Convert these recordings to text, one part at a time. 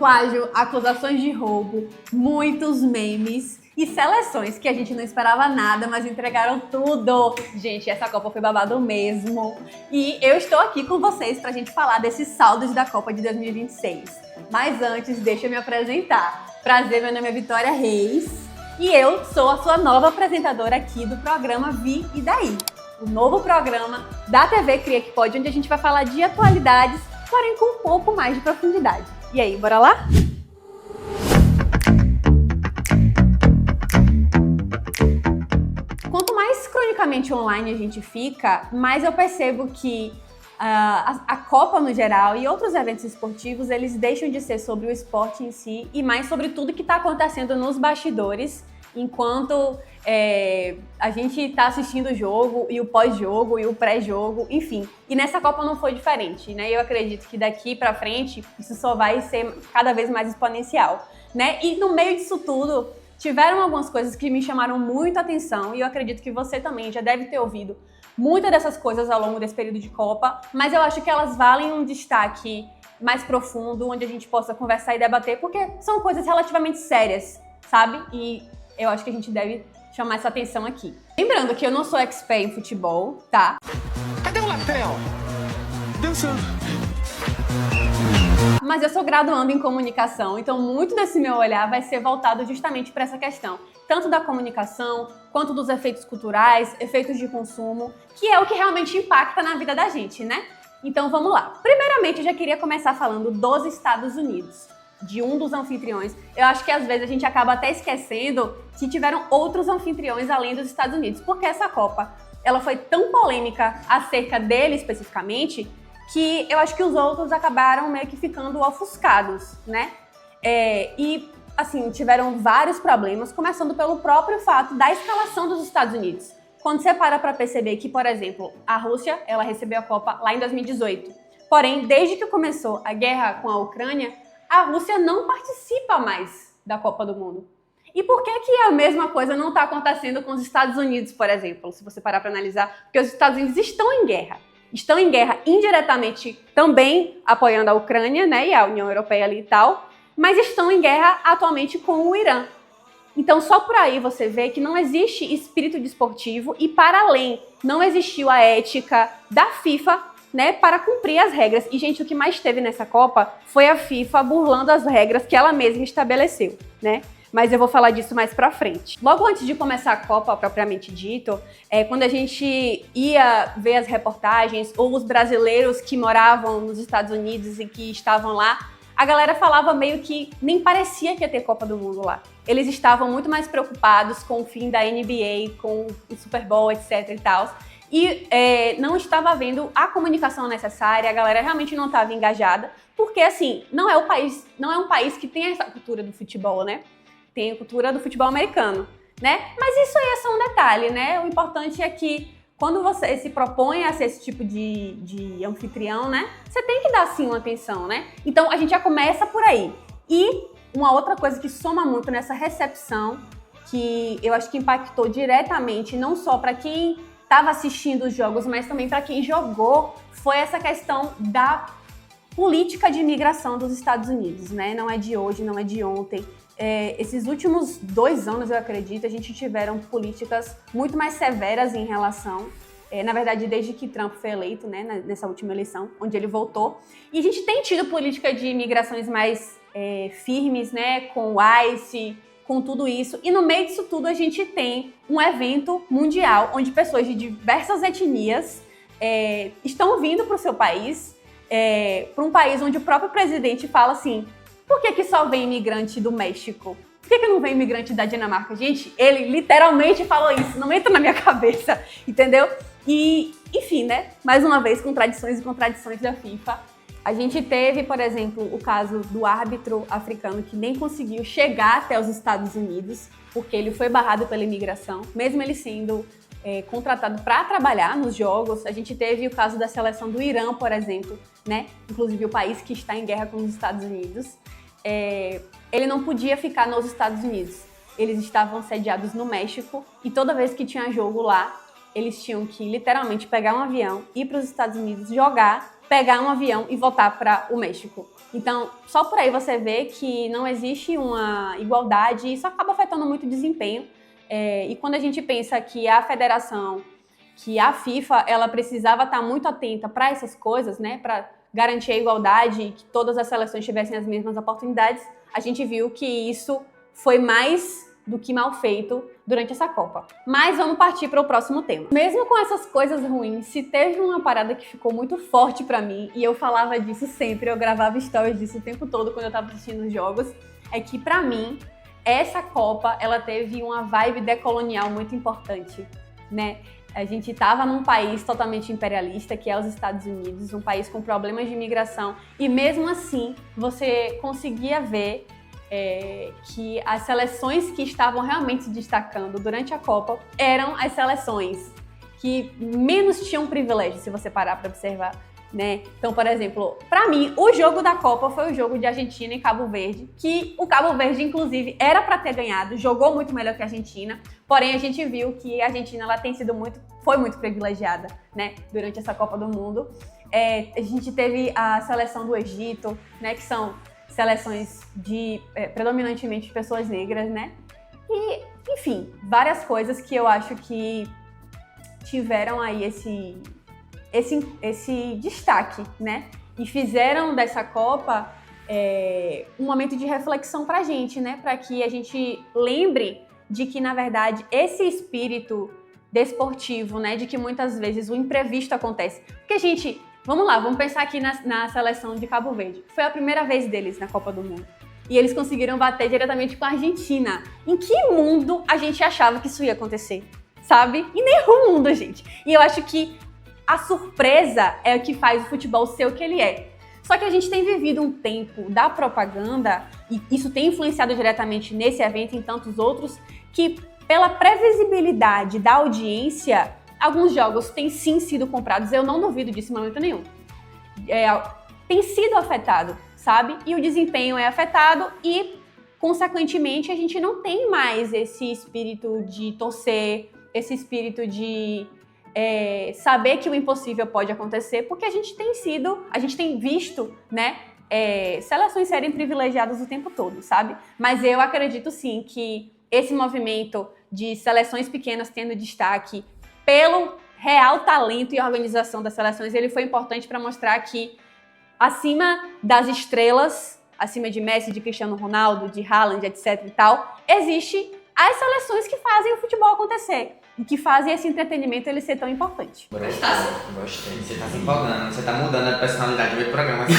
plágio, acusações de roubo, muitos memes e seleções que a gente não esperava nada, mas entregaram tudo. Gente, essa Copa foi babado mesmo. E eu estou aqui com vocês pra gente falar desses saldos da Copa de 2026. Mas antes, deixa eu me apresentar. Prazer, meu nome é Vitória Reis e eu sou a sua nova apresentadora aqui do programa Vi e Daí, o novo programa da TV Cria que Pode, onde a gente vai falar de atualidades, porém com um pouco mais de profundidade. E aí, bora lá? Quanto mais cronicamente online a gente fica, mais eu percebo que a Copa no geral e outros eventos esportivos, eles deixam de ser sobre o esporte em si e mais sobre tudo que está acontecendo nos bastidores, enquanto a gente está assistindo o jogo e o pós-jogo e o pré-jogo, enfim. E nessa Copa não foi diferente, né? Eu acredito que daqui para frente isso só vai ser cada vez mais exponencial, né? E no meio disso tudo, tiveram algumas coisas que me chamaram muito a atenção e eu acredito que você também já deve ter ouvido muitas dessas coisas ao longo desse período de Copa, mas eu acho que elas valem um destaque mais profundo, onde a gente possa conversar e debater, porque são coisas relativamente sérias, sabe? E eu acho que a gente deve chamar essa atenção aqui. Lembrando que eu não sou expert em futebol, tá? Cadê o Lapel? Dançando. Mas eu sou graduando em comunicação, então muito desse meu olhar vai ser voltado justamente para essa questão, tanto da comunicação, quanto dos efeitos culturais, efeitos de consumo, que é o que realmente impacta na vida da gente, né? Então vamos lá. Primeiramente, eu já queria começar falando dos Estados Unidos, de um dos anfitriões. Eu acho que às vezes a gente acaba até esquecendo que tiveram outros anfitriões além dos Estados Unidos, porque essa Copa, ela foi tão polêmica acerca dele especificamente, que eu acho que os outros acabaram meio que ficando ofuscados, né? E, assim, tiveram vários problemas, começando pelo próprio fato da escalação dos Estados Unidos. Quando você para perceber que, por exemplo, a Rússia, ela recebeu a Copa lá em 2018. Porém, desde que começou a guerra com a Ucrânia, a Rússia não participa mais da Copa do Mundo. E por que a mesma coisa não está acontecendo com os Estados Unidos, por exemplo, se você parar para analisar? Porque os Estados Unidos estão em guerra indiretamente também apoiando a Ucrânia, né, e a União Europeia ali e tal, mas estão em guerra atualmente com o Irã. Então, só por aí você vê que não existe espírito desportivo e, para além, não existiu a ética da FIFA, né, para cumprir as regras. E, gente, o que mais teve nessa Copa foi a FIFA burlando as regras que ela mesma estabeleceu, né? Mas eu vou falar disso mais pra frente. Logo antes de começar a Copa, propriamente dito, quando a gente ia ver as reportagens ou os brasileiros que moravam nos Estados Unidos e que estavam lá, a galera falava meio que nem parecia que ia ter Copa do Mundo lá. Eles estavam muito mais preocupados com o fim da NBA, com o Super Bowl, etc e tal. E não estava havendo a comunicação necessária, a galera realmente não estava engajada, porque assim, não é um país que tem essa cultura do futebol, né? Tem a cultura do futebol americano, né? Mas isso aí é só um detalhe, né? O importante é que quando você se propõe a ser esse tipo de anfitrião, né? Você tem que dar, sim, uma atenção, né? Então, a gente já começa por aí. E uma outra coisa que soma muito nessa recepção, que eu acho que impactou diretamente, não só para quem estava assistindo os jogos, mas também para quem jogou, foi essa questão da política de imigração dos Estados Unidos, né? Não é de hoje, não é de ontem. Esses últimos 2 anos, eu acredito, a gente tiveram políticas muito mais severas em relação, na verdade, desde que Trump foi eleito, né, nessa última eleição, onde ele voltou. E a gente tem tido política de imigrações mais firmes, né, com o ICE, com tudo isso. E no meio disso tudo, a gente tem um evento mundial, onde pessoas de diversas etnias estão vindo para o seu país, para um país onde o próprio presidente fala assim: por que só vem imigrante do México? Por que não vem imigrante da Dinamarca? Gente, ele literalmente falou isso, não entra na minha cabeça, entendeu? E, enfim, né? Mais uma vez, contradições e contradições da FIFA. A gente teve, por exemplo, o caso do árbitro africano que nem conseguiu chegar até os Estados Unidos, porque ele foi barrado pela imigração, mesmo ele sendo contratado para trabalhar nos jogos. A gente teve o caso da seleção do Irã, por exemplo, né? Inclusive o país que está em guerra com os Estados Unidos. Ele não podia ficar nos Estados Unidos. Eles estavam sediados no México e toda vez que tinha jogo lá, eles tinham que literalmente pegar um avião, ir para os Estados Unidos, jogar pegar um avião e voltar para o México. Então, só por aí você vê que não existe uma igualdade e isso acaba afetando muito o desempenho. E quando a gente pensa que a federação, que a FIFA, ela precisava estar muito atenta para essas coisas, né, para garantir a igualdade e que todas as seleções tivessem as mesmas oportunidades, a gente viu que isso foi mais do que mal feito durante essa Copa. Mas vamos partir para o próximo tema. Mesmo com essas coisas ruins, se teve uma parada que ficou muito forte para mim, e eu falava disso sempre, eu gravava stories disso o tempo todo quando eu tava assistindo os jogos, é que para mim, essa Copa, ela teve uma vibe decolonial muito importante, né? A gente estava num país totalmente imperialista, que é os Estados Unidos, um país com problemas de imigração, e mesmo assim, você conseguia ver que as seleções que estavam realmente se destacando durante a Copa eram as seleções que menos tinham privilégio, se você parar para observar, né? Então, por exemplo, para mim, o jogo da Copa foi o jogo de Argentina e Cabo Verde, que o Cabo Verde, inclusive, era para ter ganhado, jogou muito melhor que a Argentina, porém a gente viu que a Argentina ela foi muito privilegiada, né, durante essa Copa do Mundo. A gente teve a seleção do Egito, né, que são seleções de predominantemente pessoas negras, né? E, enfim, várias coisas que eu acho que tiveram aí esse destaque, né? E fizeram dessa Copa um momento de reflexão pra gente, né? Para que a gente lembre de que, na verdade, esse espírito desportivo, né? De que muitas vezes o imprevisto acontece. Porque, gente, vamos lá, vamos pensar aqui na seleção de Cabo Verde. Foi a primeira vez deles na Copa do Mundo. E eles conseguiram bater diretamente com a Argentina. Em que mundo a gente achava que isso ia acontecer? Sabe? Em nenhum mundo, gente. E eu acho que a surpresa é o que faz o futebol ser o que ele é. Só que a gente tem vivido um tempo da propaganda, e isso tem influenciado diretamente nesse evento e em tantos outros, que pela previsibilidade da audiência, alguns jogos têm sim sido comprados, eu não duvido disso em momento nenhum. Tem sido afetado, sabe? E o desempenho é afetado e, consequentemente, a gente não tem mais esse espírito de torcer, esse espírito de saber que o impossível pode acontecer, porque a gente tem visto, né, seleções serem privilegiadas o tempo todo, sabe? Mas eu acredito sim que esse movimento de seleções pequenas tendo destaque pelo real talento e organização das seleções, ele foi importante para mostrar que acima das estrelas, acima de Messi, de Cristiano Ronaldo, de Haaland, etc e tal, existe as seleções que fazem o futebol acontecer e que fazem esse entretenimento ele ser tão importante. Gostei. Você tá se empolgando, você tá mudando a personalidade do meu programa. Assim.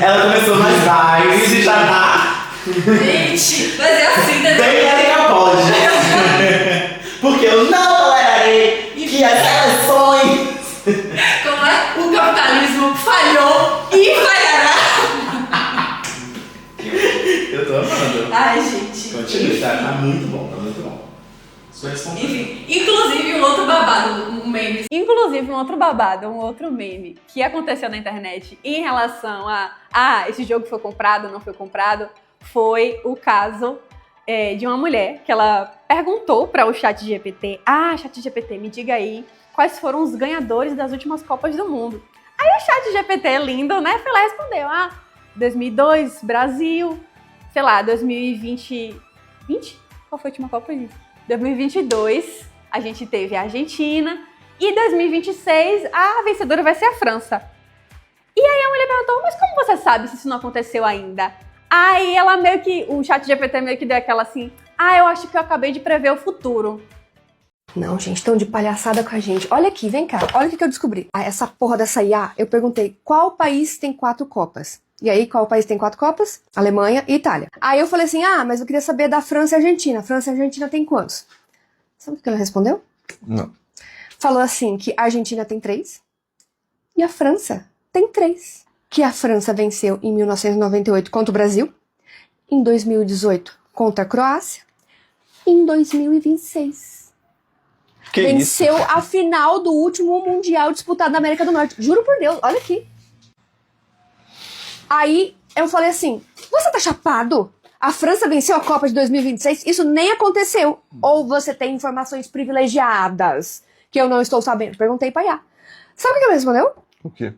Ela começou mais vibes e já tá... Gente, mas é assim, entendeu? Bem Erika pode. Porque eu não tolerarei que as seleções... Como é? O capitalismo falhou e falhará. Eu tô amando. Ai, gente. Continue, tá muito bom, tá muito bom. Enfim, inclusive um outro babado, um meme. Inclusive um outro meme que aconteceu na internet em relação a esse jogo foi comprado ou não foi comprado, foi o caso de uma mulher que ela perguntou para o ChatGPT, ChatGPT, me diga aí quais foram os ganhadores das últimas Copas do Mundo. Aí o ChatGPT lindo, né, foi lá e respondeu, 2002, Brasil, sei lá, 2020, qual foi a última Copa, gente? 2022, a gente teve a Argentina, e 2026, a vencedora vai ser a França. E aí a mulher perguntou, mas como você sabe se isso não aconteceu ainda? Aí ela o ChatGPT meio que deu aquela assim, eu acho que eu acabei de prever o futuro. Não, gente, estão de palhaçada com a gente. Olha aqui, vem cá, olha o que eu descobri. Essa porra dessa IA, eu perguntei, qual país tem 4 Copas? E aí, qual país tem 4 Copas? Alemanha e Itália. Aí eu falei assim, mas eu queria saber da França e Argentina. França e Argentina tem quantos? Sabe o que ela respondeu? Não. Falou assim, que a Argentina tem 3 e a França tem 3. Que a França venceu em 1998 contra o Brasil, em 2018 contra a Croácia, e em 2026. Que venceu isso? A final do último Mundial disputado na América do Norte. Juro por Deus, olha aqui. Aí eu falei assim, você tá chapado? A França venceu a Copa de 2026? Isso nem aconteceu. Ou você tem informações privilegiadas que eu não estou sabendo? Perguntei pra Iá. Sabe o que ela respondeu? O quê?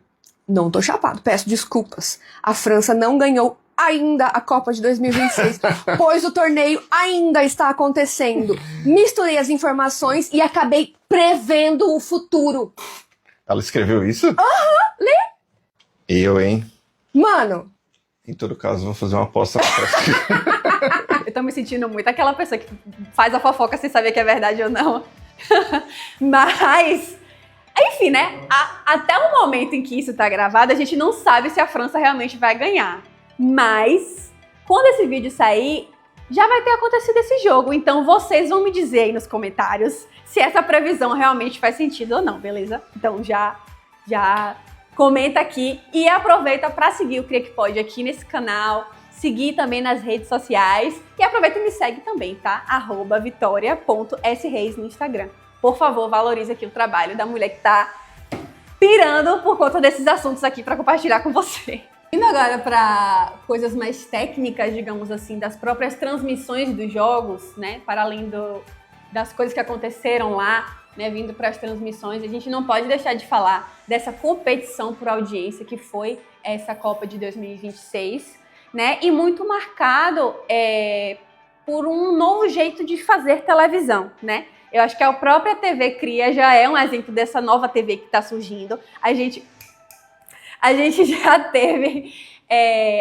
Não tô chapado, peço desculpas. A França não ganhou ainda a Copa de 2026, pois o torneio ainda está acontecendo. Misturei as informações e acabei prevendo o futuro. Ela escreveu isso? Lê. Eu, hein? Mano, Em todo caso, vou fazer uma aposta na próxima. Eu tô me sentindo muito aquela pessoa que faz a fofoca sem saber que é verdade ou não. Mas, enfim, né? Até o momento em que isso tá gravado, a gente não sabe se a França realmente vai ganhar. Mas, quando esse vídeo sair, já vai ter acontecido esse jogo. Então, vocês vão me dizer aí nos comentários se essa previsão realmente faz sentido ou não, beleza? Então, já comenta aqui e aproveita para seguir o Cria Que Pode aqui nesse canal, seguir também nas redes sociais e aproveita e me segue também, tá? @vitoria.sreis no Instagram. Por favor, valorize aqui o trabalho da mulher que tá pirando por conta desses assuntos aqui para compartilhar com você. Indo agora para coisas mais técnicas, digamos assim, das próprias transmissões dos jogos, né? Para além das coisas que aconteceram lá, né? Vindo para as transmissões, a gente não pode deixar de falar dessa competição por audiência que foi essa Copa de 2026, né? E muito marcado por um novo jeito de fazer televisão, né? Eu acho que a própria TV Cria já é um exemplo dessa nova TV que está surgindo. A gente já teve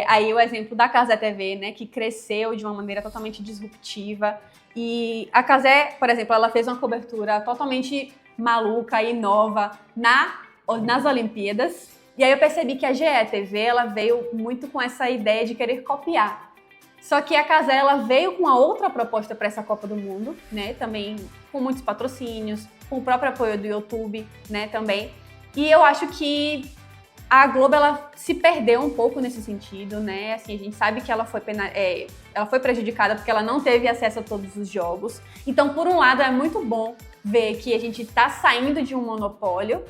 aí o exemplo da Cazé TV, né, que cresceu de uma maneira totalmente disruptiva. E a Cazé, por exemplo, ela fez uma cobertura totalmente maluca e nova nas Olimpíadas. E aí eu percebi que a GE TV, ela veio muito com essa ideia de querer copiar. Só que a Cazé, ela veio com a outra proposta para essa Copa do Mundo, né, também com muitos patrocínios, com o próprio apoio do YouTube, né, também. E eu acho que a Globo, ela se perdeu um pouco nesse sentido, né? Assim, a gente sabe que ela foi prejudicada porque ela não teve acesso a todos os jogos. Então, por um lado, é muito bom ver que a gente está saindo de um monopólio,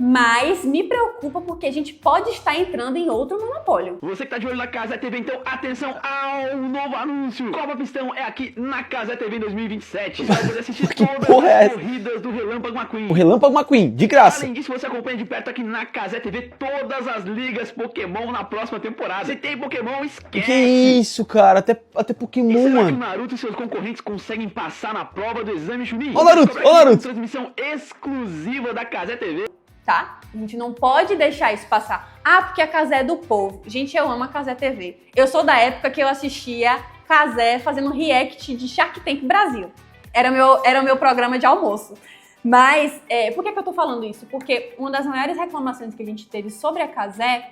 mas me preocupa porque a gente pode estar entrando em outro monopólio. Você que tá de olho na Cazé TV, então atenção ao novo anúncio. Copa Pistão é aqui na Cazé TV em 2027. Você vai poder assistir todas as corridas do Relâmpago McQueen. O Relâmpago McQueen, de graça. Além disso, você acompanha de perto aqui na Cazé TV todas as ligas Pokémon na próxima temporada. Se tem Pokémon, esquece. Que isso, cara? Até E Pokémon, será que o mano. Naruto e seus concorrentes conseguem passar na prova do exame Chunin? Ô, Naruto, Descobre ô, aqui Naruto. uma transmissão exclusiva da Cazé TV. Tá? A gente não pode deixar isso passar. Ah, porque a Cazé é do povo. Gente, eu amo a Cazé TV. Eu sou da época que eu assistia Cazé fazendo react de Shark Tank Brasil. Era o meu programa de almoço. Mas, por que eu tô falando isso? Porque uma das maiores reclamações que a gente teve sobre a Cazé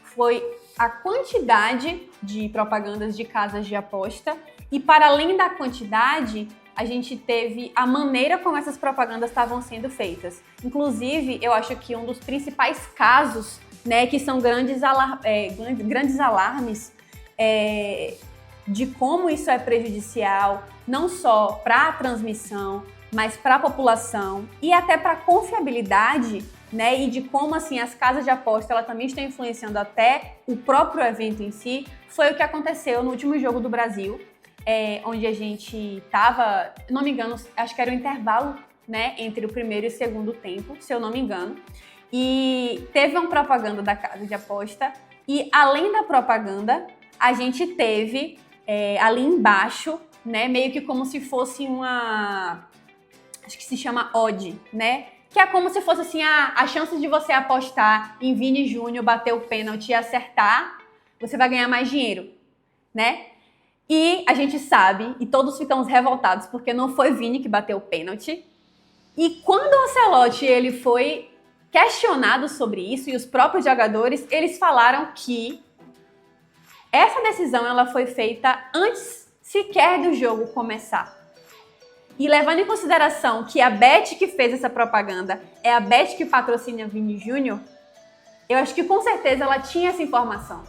foi a quantidade de propagandas de casas de aposta. E, para além da quantidade, a gente teve a maneira como essas propagandas estavam sendo feitas. Inclusive, eu acho que um dos principais casos, né, que são grandes alarmes de como isso é prejudicial, não só para a transmissão, mas para a população e até para a confiabilidade, né, e de como assim as casas de aposta elas também estão influenciando até o próprio evento em si, foi o que aconteceu no último jogo do Brasil. Onde a gente tava, não me engano, acho que era o intervalo, né, entre o primeiro e o segundo tempo, se eu não me engano. E teve uma propaganda da casa de aposta e, além da propaganda, a gente teve ali embaixo, né, meio que como se fosse acho que se chama odd, né, que é como se fosse assim, a chance de você apostar em Vini Júnior bater o pênalti e acertar, você vai ganhar mais dinheiro, né? E a gente sabe, e todos ficamos revoltados, porque não foi Vini que bateu o pênalti. E quando o Ancelotti ele foi questionado sobre isso, e os próprios jogadores, eles falaram que essa decisão ela foi feita antes sequer do jogo começar. E levando em consideração que a Bet que fez essa propaganda é a Bet que patrocina Vini Júnior, eu acho que com certeza ela tinha essa informação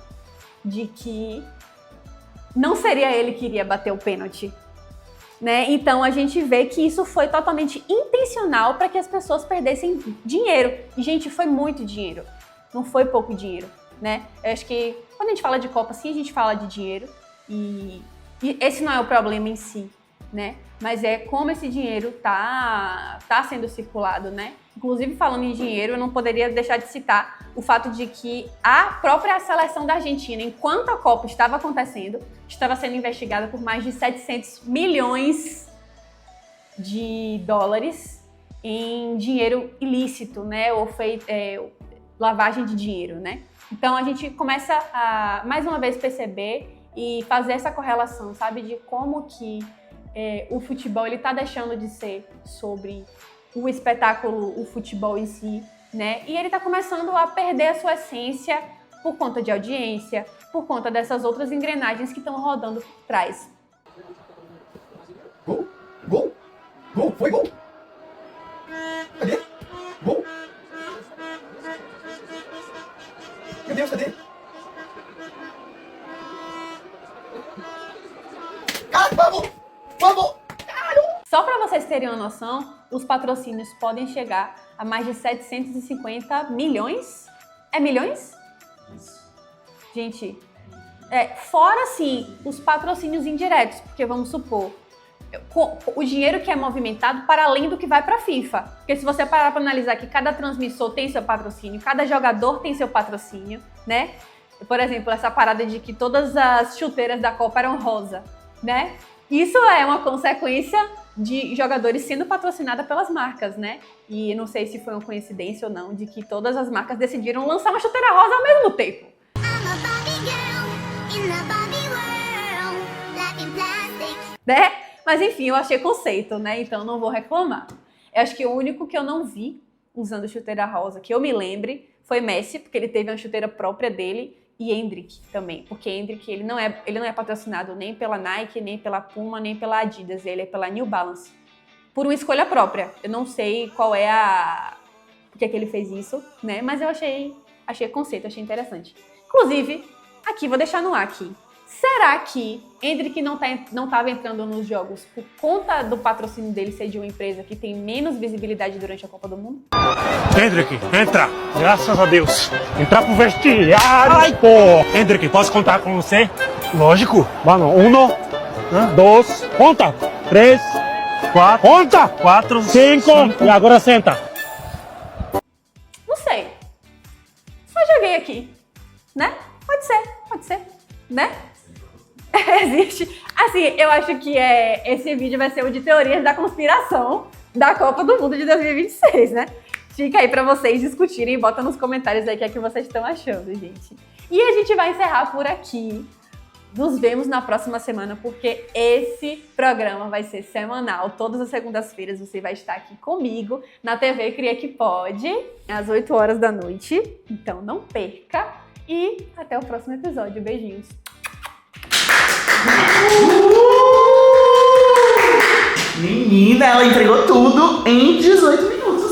de que não seria ele que iria bater o pênalti, né? Então a gente vê que isso foi totalmente intencional para que as pessoas perdessem dinheiro. E, gente, foi muito dinheiro. Não foi pouco dinheiro, né? Eu acho que quando a gente fala de Copa, sim, a gente fala de dinheiro. E esse não é o problema em si. né? Mas é como esse dinheiro tá sendo circulado, né? Inclusive, falando em dinheiro, eu não poderia deixar de citar o fato de que a própria seleção da Argentina, enquanto a Copa estava acontecendo, estava sendo investigada por mais de 700 milhões de dólares em dinheiro ilícito, né? Ou lavagem de dinheiro, né? Então, a gente começa a, mais uma vez, perceber e fazer essa correlação, sabe? De como que o futebol ele tá deixando de ser sobre o espetáculo, o futebol em si, né? E ele tá começando a perder a sua essência por conta de audiência, por conta dessas outras engrenagens que estão rodando por trás. Gol! Gol! Gol! Foi gol! Cadê? Gol! Meu Deus, cadê? Cara, vamos! Vamos! Só para vocês terem uma noção, os patrocínios podem chegar a mais de 750 milhões. É milhões? Gente, fora, sim, os patrocínios indiretos, porque vamos supor, o dinheiro que é movimentado para além do que vai para a FIFA. Porque se você parar para analisar que cada transmissor tem seu patrocínio, cada jogador tem seu patrocínio, né? Por exemplo, essa parada de que todas as chuteiras da Copa eram rosa, né? Isso é uma consequência de jogadores sendo patrocinados pelas marcas, né? E não sei se foi uma coincidência ou não, de que todas as marcas decidiram lançar uma chuteira rosa ao mesmo tempo. Né? Mas enfim, eu achei conceito, né? Então não vou reclamar. Eu acho que o único que eu não vi usando chuteira rosa, que eu me lembre, foi Messi, porque ele teve uma chuteira própria dele, e Endrick também, porque Endrick ele não é patrocinado nem pela Nike, nem pela Puma, nem pela Adidas, ele é pela New Balance. Por uma escolha própria. Eu não sei qual é por que ele fez isso, né? Mas eu achei conceito, achei interessante. Inclusive, aqui, vou deixar no ar aqui. Será que Endrick não estava entrando nos jogos por conta do patrocínio dele ser de uma empresa que tem menos visibilidade durante a Copa do Mundo? Endrick, entra! Graças a Deus! Entrar pro vestiário! Ai, pô! Endrick, posso contar com você? Lógico! Vamos, 1, 2, conta! 3, 4, conta! 4, 5, e agora senta! Não sei. Só joguei aqui, né? Pode ser, né? Existe. Assim, eu acho que esse vídeo vai ser o de teorias da conspiração da Copa do Mundo de 2026, né? Fica aí pra vocês discutirem, bota nos comentários aí o que é que vocês estão achando, gente. E a gente vai encerrar por aqui. Nos vemos na próxima semana, porque esse programa vai ser semanal. Todas as segundas-feiras você vai estar aqui comigo na TV Cria Que Pode, às 8 horas da noite. Então não perca. E até o próximo episódio. Beijinhos. Menina, ela entregou tudo em 18 minutos.